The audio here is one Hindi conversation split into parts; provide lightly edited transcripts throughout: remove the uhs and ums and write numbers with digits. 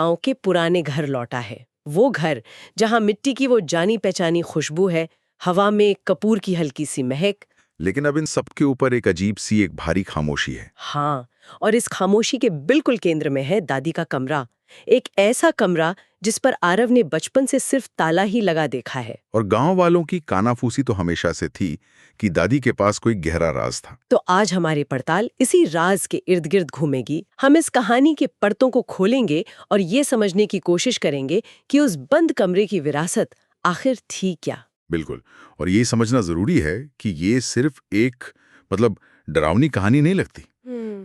गांव के पुराने घर लौटा है। वो घर जहां मिट्टी की वो जानी पहचानी खुशबू है, हवा में कपूर की हल्की सी महक। लेकिन अब इन सबके ऊपर एक अजीब सी एक भारी खामोशी है। हाँ, और इस खामोशी के बिल्कुल केंद्र में है दादी का कमरा। एक ऐसा कमरा जिस पर आरव ने बचपन से सिर्फ ताला ही लगा देखा है। और गांव वालों की कानाफूसी तो हमेशा से थी कि दादी के पास कोई गहरा राज था। तो आज हमारी पड़ताल इसी राज के इर्द गिर्द घूमेगी। हम इस कहानी के परतों को खोलेंगे और ये समझने की कोशिश करेंगे कि उस बंद कमरे की विरासत आखिर थी क्या। बिल्कुल। और ये समझना जरूरी है कि ये सिर्फ एक डरावनी कहानी नहीं लगती।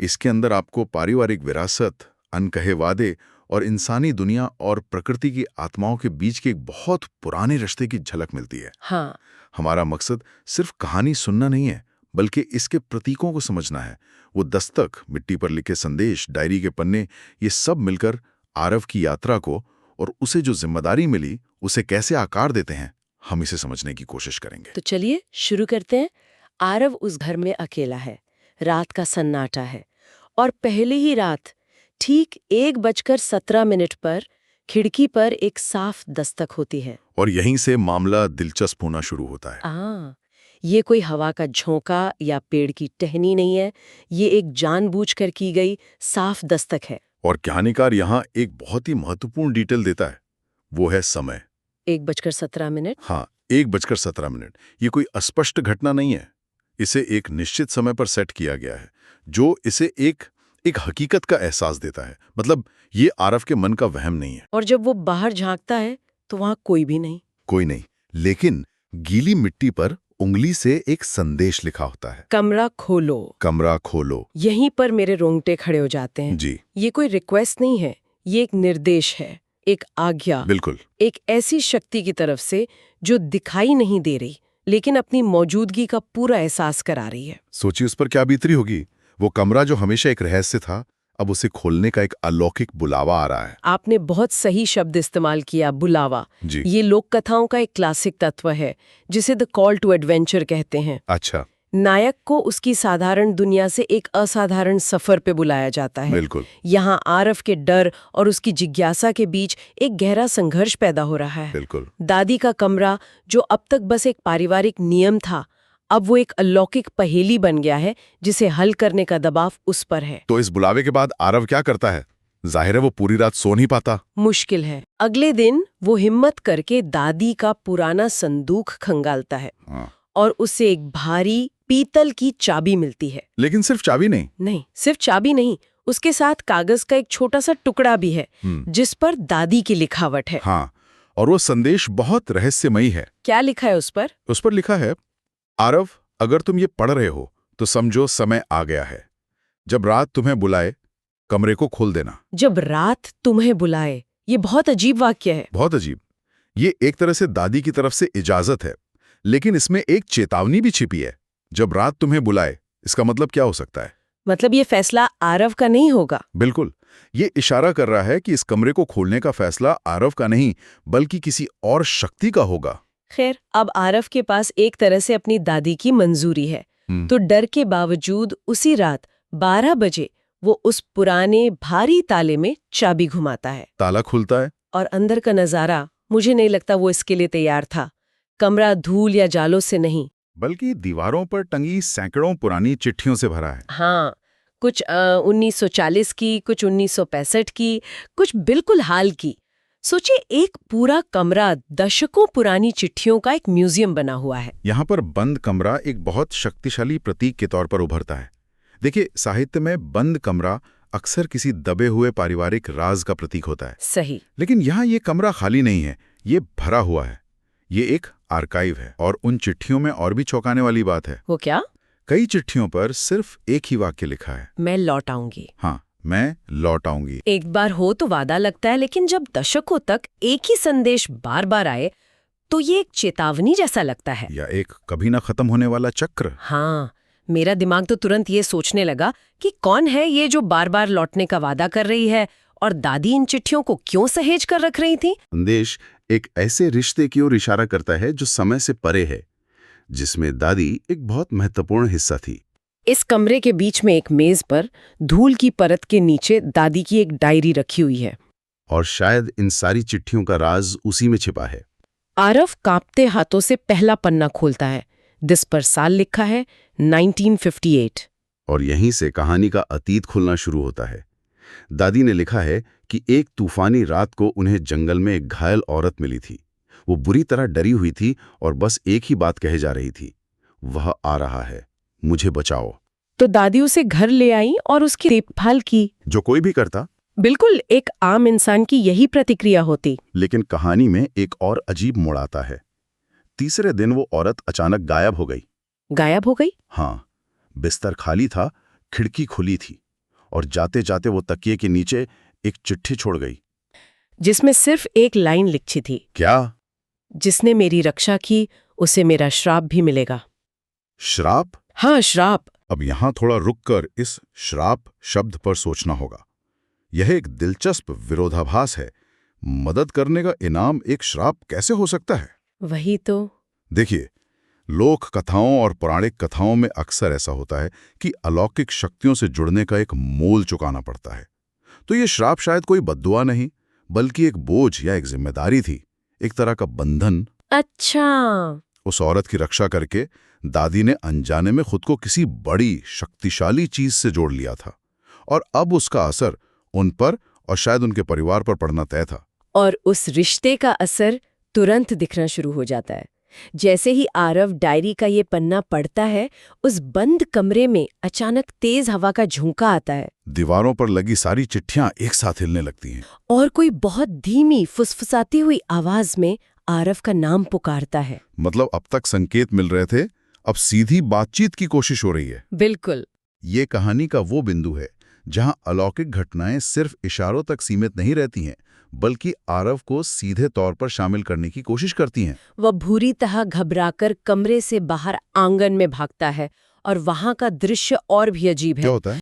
इसके अंदर आपको पारिवारिक विरासत, अनकहे वादे और इंसानी दुनिया और प्रकृति की आत्माओं के बीच के एक बहुत पुराने रिश्ते की झलक मिलती है। हाँ, हमारा मकसद सिर्फ कहानी सुनना नहीं है, बल्कि इसके प्रतीकों को समझना है। वो दस्तक, मिट्टी पर लिखे संदेश, डायरी के पन्ने, ये सब मिलकर आरव की यात्रा को और उसे जो जिम्मेदारी मिली उसे कैसे आकार देते हैं, हम इसे समझने की कोशिश करेंगे। तो चलिए शुरू करते हैं। आरव उस घर में अकेला है, रात का सन्नाटा है और पहले ही रात ठीक 1:17 पर खिड़की पर एक साफ दस्तक होती है। और यहीं से मामला दिलचस्प होना शुरू होता है। ये कोई हवा का झोंका या पेड़ की टहनी नहीं है, ये एक जानबूझकर की गई साफ दस्तक है। और कहानीकार यहाँ एक बहुत ही महत्वपूर्ण डिटेल देता है, वो है समय। 1:17। हाँ, 1:17। ये कोई अस्पष्ट घटना नहीं है, इसे एक निश्चित समय पर सेट किया गया है, जो इसे एक हकीकत का एहसास देता है। ये आरव के मन का वहम नहीं है। और जब वो बाहर झांकता है तो वहां कोई भी नहीं। कोई नहीं, लेकिन गीली मिट्टी पर उंगली से एक संदेश लिखा होता है, कमरा खोलो। कमरा खोलो। यहीं पर मेरे रोंगटे खड़े हो जाते हैं जी, ये कोई रिक्वेस्ट नहीं है, ये एक निर्देश है, एक आज्ञा। बिल्कुल। एक ऐसी शक्ति की तरफ से जो दिखाई नहीं दे रही लेकिन अपनी मौजूदगी का पूरा एहसास करा रही है। सोचिए उस पर क्या बीतरी होगी। वो कमरा जो हमेशा एक रहस्य था, अब उसे खोलने का एक अलौकिक बुलावा आ रहा है। आपने बहुत सही शब्द इस्तेमाल किया, बुलावा। जी। ये लोक कथाओं का एक क्लासिक तत्व है जिसे द कॉल टू एडवेंचर कहते हैं। अच्छा। नायक को उसकी साधारण दुनिया से एक असाधारण सफर पे बुलाया जाता है। बिल्कुल। यहाँ आरव के डर और उसकी जिज्ञासा के बीच एक गहरा संघर्ष पैदा हो रहा है। बिल्कुल। दादी का कमरा जो अब तक बस एक पारिवारिक नियम था, अब वो एक अलौकिक पहेली बन गया है जिसे हल करने का दबाव उस पर है। तो इस बुलावे के बाद आरव क्या करता है? जाहिर है वो पूरी रात सो नहीं पाता। मुश्किल है। अगले दिन वो हिम्मत करके दादी का पुराना संदूक खंगालता है। हाँ। और उसे एक भारी पीतल की चाबी मिलती है। लेकिन सिर्फ चाबी नहीं, सिर्फ चाबी नहीं, उसके साथ कागज का एक छोटा सा टुकड़ा भी है जिस पर दादी की लिखावट है। हाँ, और वो संदेश बहुत रहस्यमयी है। क्या लिखा है उस पर? उस पर लिखा है, आरव, अगर तुम ये पढ़ रहे हो तो समझो समय आ गया है। जब रात तुम्हें बुलाए, कमरे को खोल देना। जब रात तुम्हें बुलाए, ये बहुत अजीब वाक्य है। बहुत अजीब। ये एक तरह से दादी की तरफ से इजाजत है, लेकिन इसमें एक चेतावनी भी छिपी है। जब रात तुम्हें बुलाए, इसका मतलब क्या हो सकता है? मतलब ये फैसला आरव का नहीं होगा। बिल्कुल। ये इशारा कर रहा है कि इस कमरे को खोलने का फैसला आरव का नहीं, बल्कि किसी और शक्ति का होगा। खैर, अब आरव के पास एक तरह से अपनी दादी की मंजूरी है, तो डर के बावजूद उसी रात 12 बजे वो उस पुराने भारी ताले में चाबी घुमाता है। ताला खुलता है और अंदर का नजारा, मुझे नहीं लगता वो इसके लिए तैयार था। कमरा धूल या जालों से नहीं, बल्कि दीवारों पर टंगी सैकड़ों पुरानी चिट्ठियों से भरा है। हाँ, कुछ 1940 की, कुछ 1965 की, कुछ बिल्कुल हाल की। सोचिए, एक पूरा कमरा दशकों पुरानी चिट्ठियों का एक म्यूजियम बना हुआ है। यहाँ पर बंद कमरा एक बहुत शक्तिशाली प्रतीक के तौर पर उभरता है। देखिए, साहित्य में बंद कमरा अक्सर किसी दबे हुए पारिवारिक राज का प्रतीक होता है। सही। लेकिन यहाँ ये कमरा खाली नहीं है, ये भरा हुआ है। ये एक आर्काइव है। और उन चिट्ठियों में और भी चौंकाने वाली बात है। वो क्या? कई चिट्ठियों पर सिर्फ एक ही वाक्य लिखा है, मैं लौट आऊंगी। हाँ, मैं लौट आऊंगी। एक बार हो तो वादा लगता है, लेकिन जब दशकों तक एक ही संदेश बार बार आए तो ये एक चेतावनी जैसा लगता है, या एक कभी ना खत्म होने वाला चक्र। हाँ, मेरा दिमाग तो तुरंत ये सोचने लगा कि कौन है ये जो बार बार लौटने का वादा कर रही है, और दादी इन चिट्ठियों को क्यों सहेज कर रख रही थी? संदेश एक ऐसे रिश्ते की ओर इशारा करता है जो समय से परे है, जिसमें दादी एक बहुत महत्वपूर्ण हिस्सा थी। इस कमरे के बीच में एक मेज पर धूल की परत के नीचे दादी की एक डायरी रखी हुई है। और शायद इन सारी चिट्ठियों का राज उसी में छिपा है। आरव कांपते हाथों से पहला पन्ना खोलता है। जिस पर साल लिखा है 1958। और यहीं से कहानी का अतीत खुलना शुरू होता है। दादी ने लिखा है कि एक तूफानी रात को उन्हें जंगल में एक घायल औरत मिली थी। वो बुरी तरह डरी हुई थी और बस एक ही बात कहे जा रही थी, वह आ रहा है, मुझे बचाओ। तो दादी उसे घर ले आई और उसकी देखभाल की। जो कोई भी करता। बिल्कुल एक आम इंसान की यही प्रतिक्रिया होती। लेकिन कहानी में एक और अजीब मोड़ आता है। तीसरे दिन वो औरत अचानक गायब हो गई। गायब हो गई? हाँ, बिस्तर खाली था, खिड़की खुली थी और जाते जाते वो तकिए के नीचे एक चिट्ठी छोड़ गई, जिसमें सिर्फ एक लाइन लिखी थी। क्या? जिसने मेरी रक्षा की उसे मेरा श्राप भी मिलेगा। श्राप? हाँ, श्राप। अब यहां थोड़ा रुककर इस श्राप शब्द पर सोचना होगा। यह एक दिलचस्प विरोधाभास है। मदद करने का इनाम एक श्राप कैसे हो सकता है? वही तो। देखिए, लोक कथाओं और पौराणिक कथाओं में अक्सर ऐसा होता है कि अलौकिक शक्तियों से जुड़ने का एक मोल चुकाना पड़ता है। तो ये श्राप शायद कोई बद्दुआ नहीं, बल्कि एक बोझ या एक जिम्मेदारी थी, एक तरह का बंधन। अच्छा। उस औरत की रक्षा करके दादी ने अनजाने में खुद को किसी बड़ी शक्तिशाली चीज से जोड़ लिया था, और अब उसका असर उन पर और शायद उनके परिवार पर पड़ना तय था। और उस रिश्ते का असर तुरंत दिखना शुरू हो जाता है। जैसे ही आरव डायरी का ये पन्ना पढ़ता है, उस बंद कमरे में अचानक तेज हवा का झोंका आता है। दीवारों पर लगी सारी चिट्ठियां एक साथ हिलने लगती हैं। और कोई बहुत धीमी फुसफुसाती हुई आवाज में आरव का नाम पुकारता है। मतलब अब तक संकेत मिल रहे थे, अब सीधी बातचीत की कोशिश हो रही है। बिल्कुल। ये कहानी का वो बिंदु है जहां अलौकिक घटनाएं सिर्फ इशारों तक सीमित नहीं रहती हैं, बल्कि आरव को सीधे तौर पर शामिल करने की कोशिश करती हैं। वह बुरी तरह घबराकर कमरे से बाहर आंगन में भागता है और वहां का दृश्य और भी अजीब क्या है। होता है?